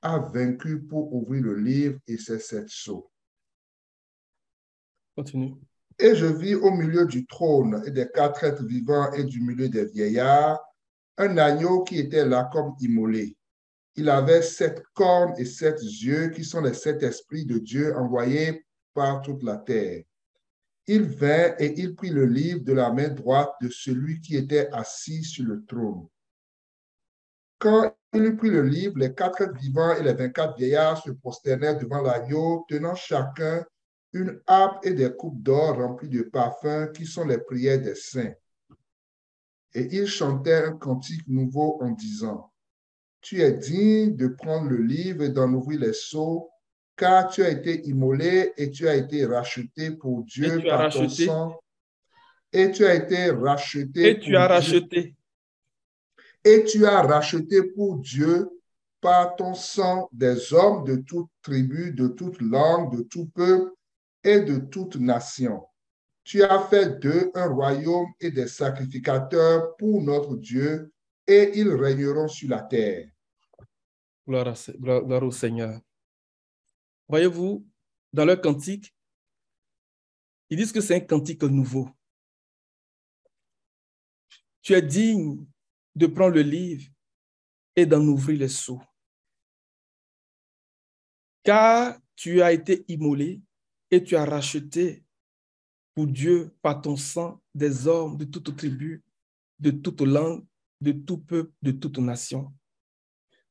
a vaincu pour ouvrir le livre et ses 7 sceaux. Continue. Et je vis au milieu du trône et des 4 êtres vivants et du milieu des vieillards, un agneau qui était là comme immolé. Il avait 7 cornes et 7 yeux qui sont les 7 esprits de Dieu envoyés par toute la terre. Il vint et il prit le livre de la main droite de celui qui était assis sur le trône. Quand il eut pris le livre, les 4 êtres vivants et les 24 vieillards se prosternèrent devant l'agneau, tenant chacun une harpe et des coupes d'or remplies de parfums qui sont les prières des saints. Et ils chantèrent un cantique nouveau en disant, « Tu es digne de prendre le livre et d'en ouvrir les sceaux, car tu as été immolé et tu as été racheté pour Dieu par ton sang. Et tu as été racheté pour Dieu. Et tu as racheté pour Dieu par ton sang des hommes de toute tribu, de toute langue, de tout peuple et de toute nation. Tu as fait d'eux un royaume et des sacrificateurs pour notre Dieu, et ils régneront sur la terre. » Gloire au Seigneur. Voyez-vous, dans leur cantique, ils disent que c'est un cantique nouveau. Tu es digne de prendre le livre et d'en ouvrir les sceaux. Car tu as été immolé et tu as racheté pour Dieu par ton sang des hommes de toute tribu, de toute langue, de tout peuple, de toute nation.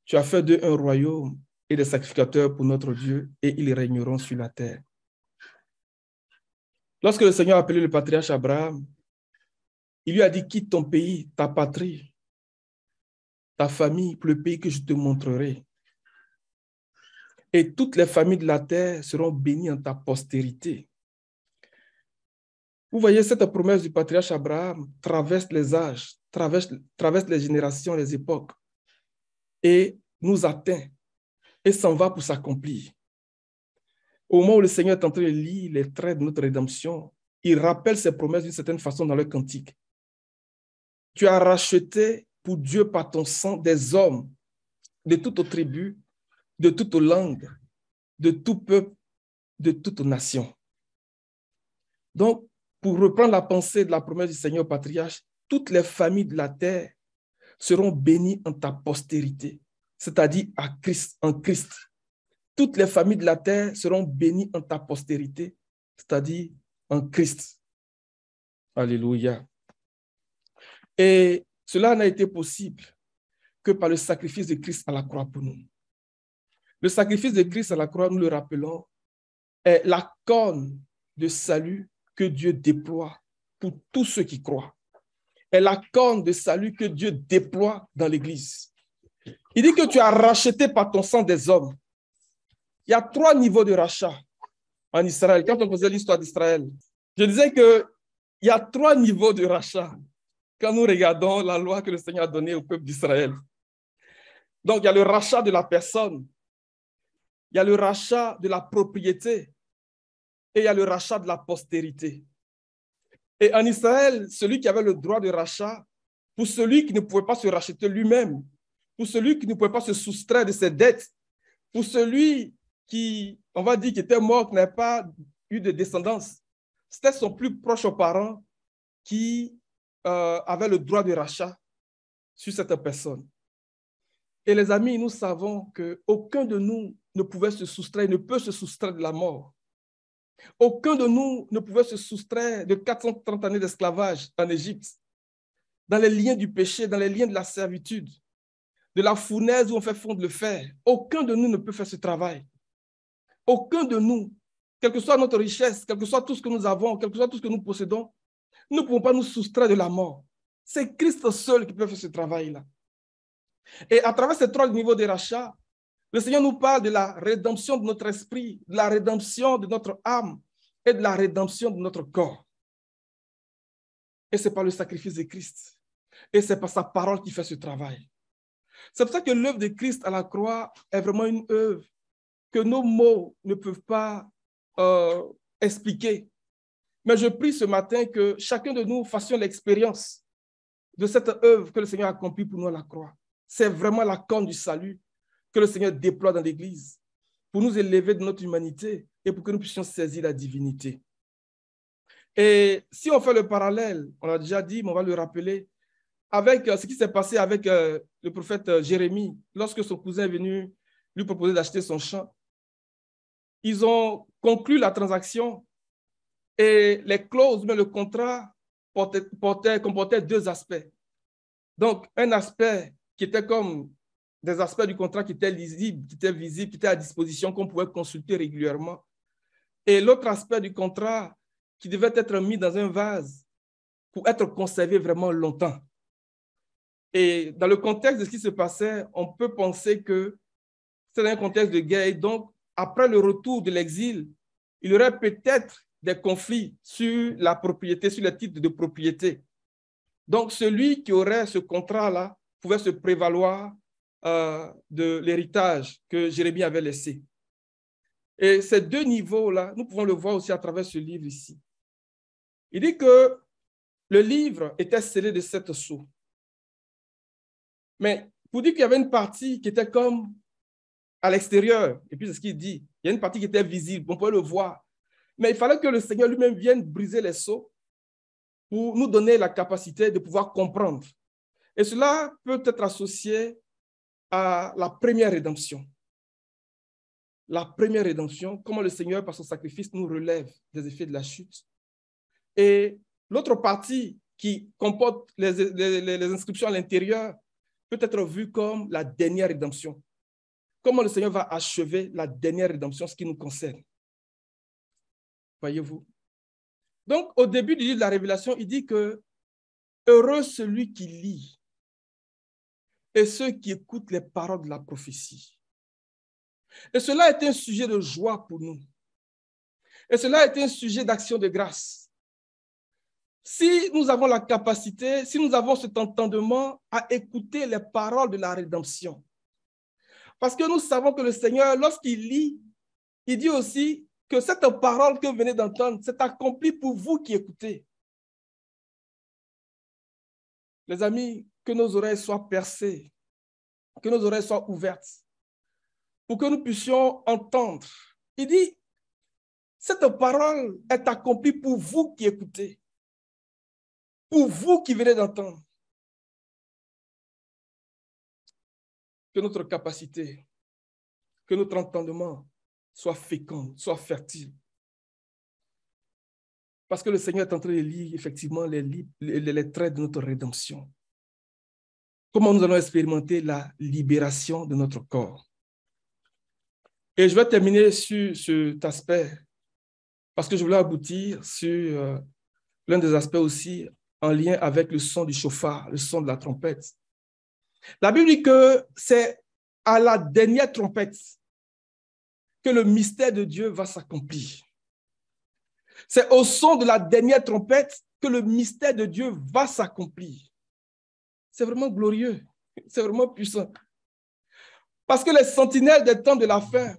Tu as fait d'eux un royaume et des sacrificateurs pour notre Dieu, et ils régneront sur la terre. Lorsque le Seigneur a appelé le patriarche Abraham, il lui a dit, quitte ton pays, ta patrie, ta famille, pour le pays que je te montrerai. Et toutes les familles de la terre seront bénies en ta postérité. Vous voyez, cette promesse du patriarche Abraham traverse les âges, traverse les générations, les époques, et nous atteint, et s'en va pour s'accomplir. Au moment où le Seigneur est en train de lire les traits de notre rédemption, il rappelle ses promesses d'une certaine façon dans le cantique. Tu as racheté pour Dieu par ton sang des hommes de toute tribu, de toute langue, de tout peuple, de toute nation. Donc, pour reprendre la pensée de la promesse du Seigneur patriarche, toutes les familles de la terre seront bénies en ta postérité, c'est-à-dire en Christ. toutes les familles de la terre seront bénies en ta postérité, c'est-à-dire en Christ. Alléluia. Et cela n'a été possible que par le sacrifice de Christ à la croix pour nous. Le sacrifice de Christ à la croix, nous le rappelons, est la corne de salut que Dieu déploie pour tous ceux qui croient. Est la corne de salut que Dieu déploie dans l'Église. Il dit que tu as racheté par ton sang des hommes. Il y a 3 niveaux de rachat en Israël. Quand on faisait l'histoire d'Israël, je disais qu'il y a 3 niveaux de rachat quand nous regardons la loi que le Seigneur a donnée au peuple d'Israël. Donc, il y a le rachat de la personne, il y a le rachat de la propriété et il y a le rachat de la postérité. Et en Israël, celui qui avait le droit de rachat, pour celui qui ne pouvait pas se racheter lui-même, pour celui qui ne pouvait pas se soustraire de ses dettes, pour celui qui, on va dire, qui était mort, qui n'avait pas eu de descendance, c'était son plus proche parent qui avait le droit de rachat sur cette personne. Et les amis, nous savons qu'aucun de nous ne pouvait se soustraire, ne peut se soustraire de la mort. Aucun de nous ne pouvait se soustraire de 430 années d'esclavage en Égypte, dans les liens du péché, dans les liens de la servitude, de la fournaise où on fait fondre le fer. Aucun de nous ne peut faire ce travail. Aucun de nous, quelle que soit notre richesse, quel que soit tout ce que nous avons, quel que soit tout ce que nous possédons, nous ne pouvons pas nous soustraire de la mort. C'est Christ seul qui peut faire ce travail-là. Et à travers ces 3 niveaux de rachat, le Seigneur nous parle de la rédemption de notre esprit, de la rédemption de notre âme et de la rédemption de notre corps. Et c'est par le sacrifice de Christ. Et c'est par sa parole qui fait ce travail. C'est pour ça que l'œuvre de Christ à la croix est vraiment une œuvre que nos mots ne peuvent pas expliquer. Mais je prie ce matin que chacun de nous fassions l'expérience de cette œuvre que le Seigneur a accomplie pour nous à la croix. C'est vraiment la corne du salut que le Seigneur déploie dans l'Église pour nous élever de notre humanité et pour que nous puissions saisir la divinité. Et si on fait le parallèle, on l'a déjà dit, mais on va le rappeler, avec ce qui s'est passé avec le prophète Jérémie, lorsque son cousin est venu lui proposer d'acheter son champ, ils ont conclu la transaction et les clauses, mais le contrat comportait 2 aspects. Donc, un aspect qui était comme des aspects du contrat qui étaient lisibles, qui étaient visibles, qui étaient à disposition, qu'on pouvait consulter régulièrement. Et l'autre aspect du contrat qui devait être mis dans un vase pour être conservé vraiment longtemps. Et dans le contexte de ce qui se passait, on peut penser que c'est un contexte de guerre. Et donc, après le retour de l'exil, il y aurait peut-être des conflits sur la propriété, sur les titres de propriété. Donc, celui qui aurait ce contrat-là pouvait se prévaloir de l'héritage que Jérémie avait laissé. Et ces 2 niveaux-là, nous pouvons le voir aussi à travers ce livre ici. Il dit que le livre était scellé de 7 sceaux. Mais pour dire qu'il y avait une partie qui était comme à l'extérieur, et puis c'est ce qu'il dit, il y a une partie qui était visible, on pouvait le voir. Mais il fallait que le Seigneur lui-même vienne briser les sceaux pour nous donner la capacité de pouvoir comprendre. Et cela peut être associé à la première rédemption. La première rédemption, comment le Seigneur, par son sacrifice, nous relève des effets de la chute. Et l'autre partie qui comporte les inscriptions à l'intérieur peut être vue comme la dernière rédemption. Comment le Seigneur va achever la dernière rédemption, ce qui nous concerne. Voyez-vous? Donc, au début du livre de la Révélation, il dit que heureux celui qui lit et ceux qui écoutent les paroles de la prophétie. Et cela est un sujet de joie pour nous. Et cela est un sujet d'action de grâce. Si nous avons la capacité, si nous avons cet entendement à écouter les paroles de la rédemption, parce que nous savons que le Seigneur, lorsqu'il lit, il dit aussi que cette parole que vous venez d'entendre, c'est accompli pour vous qui écoutez. Les amis, que nos oreilles soient percées, que nos oreilles soient ouvertes, pour que nous puissions entendre. Il dit, cette parole est accomplie pour vous qui écoutez, pour vous qui venez d'entendre. Que notre capacité, que notre entendement soit fécond, soit fertile. Parce que le Seigneur est en train de lire effectivement les traits de notre rédemption. Comment nous allons expérimenter la libération de notre corps. Et je vais terminer sur cet aspect, parce que je voulais aboutir sur l'un des aspects aussi en lien avec le son du chauffard, le son de la trompette. La Bible dit que c'est à la dernière trompette que le mystère de Dieu va s'accomplir. C'est au son de la dernière trompette que le mystère de Dieu va s'accomplir. C'est vraiment glorieux, c'est vraiment puissant. Parce que les sentinelles des temps de la fin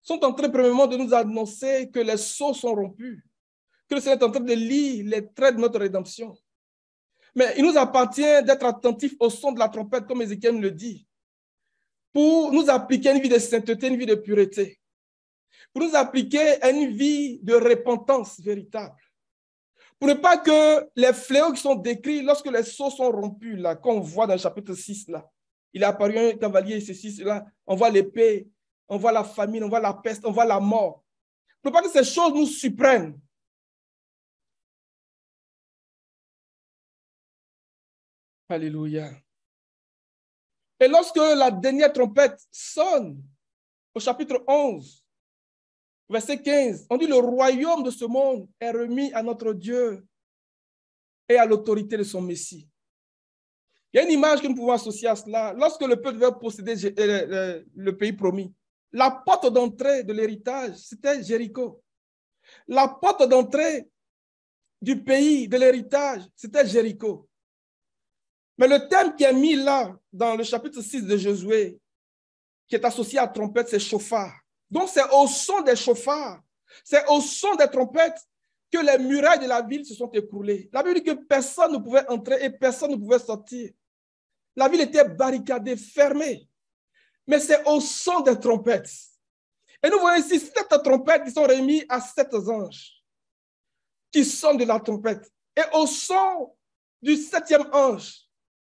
sont en train, premièrement, de nous annoncer que les sceaux sont rompus, que le Seigneur est en train de lire les traits de notre rédemption. Mais il nous appartient d'être attentifs au son de la trompette, comme Ézéchiel nous le dit, pour nous appliquer une vie de sainteté, une vie de pureté, pour nous appliquer à une vie de repentance véritable, pour ne pas que les fléaux qui sont décrits lorsque les sceaux sont rompus, là, qu'on voit dans le chapitre 6, là, il est apparu un cavalier, ceci, cela, on voit l'épée, on voit la famine, on voit la peste, on voit la mort. Pour ne pas que ces choses nous surprennent. Alléluia. Et lorsque la dernière trompette sonne, au chapitre 11, verset 15, on dit: le royaume de ce monde est remis à notre Dieu et à l'autorité de son Messie. Il y a une image que nous pouvons associer à cela. Lorsque le peuple devait posséder le pays promis, la porte d'entrée de l'héritage, c'était Jéricho. La porte d'entrée du pays de l'héritage, c'était Jéricho. Mais le thème qui est mis là, dans le chapitre 6 de Josué, qui est associé à la trompette, c'est chauffard. Donc, c'est au son des chauffards, c'est au son des trompettes que les murailles de la ville se sont écroulées. La Bible dit que personne ne pouvait entrer et personne ne pouvait sortir. La ville était barricadée, fermée. Mais c'est au son des trompettes. Et nous voyons ici 7 trompettes qui sont remises à 7 anges qui sonnent de la trompette. Et au son du 7e ange,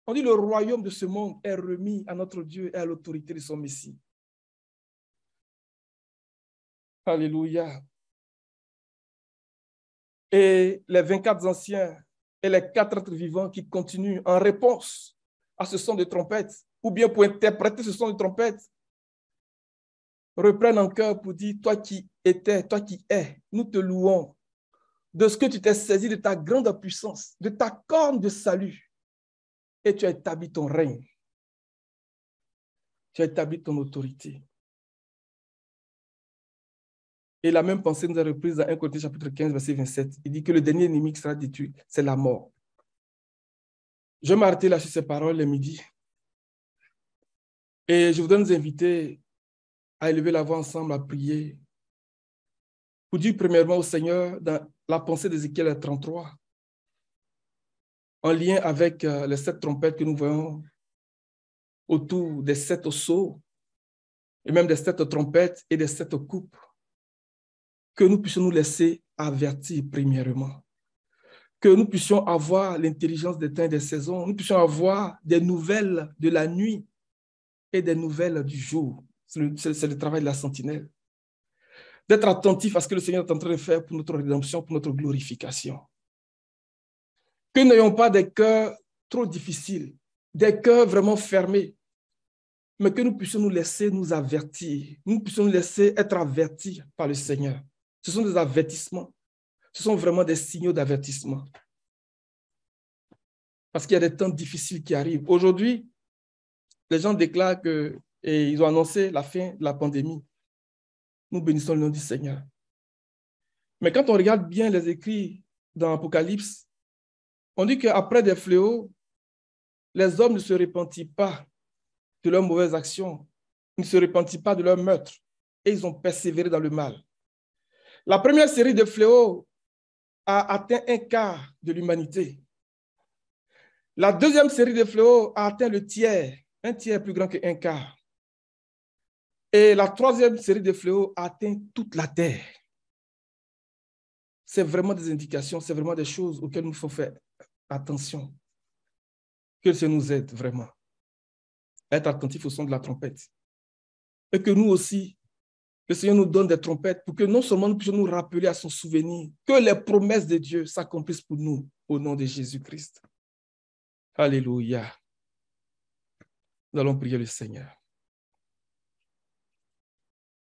on dit: le royaume de ce monde est remis à notre Dieu et à l'autorité de son Messie. Alléluia. Et les 24 anciens et les 4 êtres vivants qui continuent en réponse à ce son de trompette, ou bien pour interpréter ce son de trompette, reprennent en cœur pour dire: toi qui étais, toi qui es, nous te louons de ce que tu t'es saisi de ta grande puissance, de ta corne de salut, et tu as établi ton règne. Tu as établi ton autorité. Et la même pensée nous est reprise dans 1 Corinthiens chapitre 15, verset 27. Il dit que le dernier ennemi qui sera détruit, c'est la mort. Je vais m'arrêter là sur ces paroles le midi. Et je voudrais nous inviter à élever la voix ensemble, à prier, pour dire premièrement au Seigneur, dans la pensée d'Ézéchiel 33, en lien avec les 7 trompettes que nous voyons autour des 7 sceaux, et même des 7 trompettes et des 7 coupes, que nous puissions nous laisser avertir premièrement, que nous puissions avoir l'intelligence des temps et des saisons, nous puissions avoir des nouvelles de la nuit et des nouvelles du jour. C'est le travail de la sentinelle. D'être attentif à ce que le Seigneur est en train de faire pour notre rédemption, pour notre glorification. Que nous n'ayons pas des cœurs trop difficiles, des cœurs vraiment fermés, mais que nous puissions nous laisser nous avertir, nous puissions nous laisser être avertis par le Seigneur. Ce sont des avertissements, ce sont vraiment des signaux d'avertissement. Parce qu'il y a des temps difficiles qui arrivent. Aujourd'hui, les gens déclarent que, et ils ont annoncé la fin de la pandémie. Nous bénissons le nom du Seigneur. Mais quand on regarde bien les écrits dans l'Apocalypse, on dit qu'après des fléaux, les hommes ne se repentirent pas de leurs mauvaises actions, ils ne se repentirent pas de leur meurtre, et ils ont persévéré dans le mal. La première série de fléaux a atteint 1/4 de l'humanité. La deuxième série de fléaux a atteint le tiers, un tiers plus grand que 1/4. Et la troisième série de fléaux a atteint toute la terre. C'est vraiment des indications, c'est vraiment des choses auxquelles nous faut faire attention. Que le Seigneur nous aide vraiment. Être attentif au son de la trompette. Et que nous aussi, le Seigneur nous donne des trompettes pour que non seulement nous puissions nous rappeler à son souvenir, que les promesses de Dieu s'accomplissent pour nous au nom de Jésus-Christ. Alléluia. Nous allons prier le Seigneur.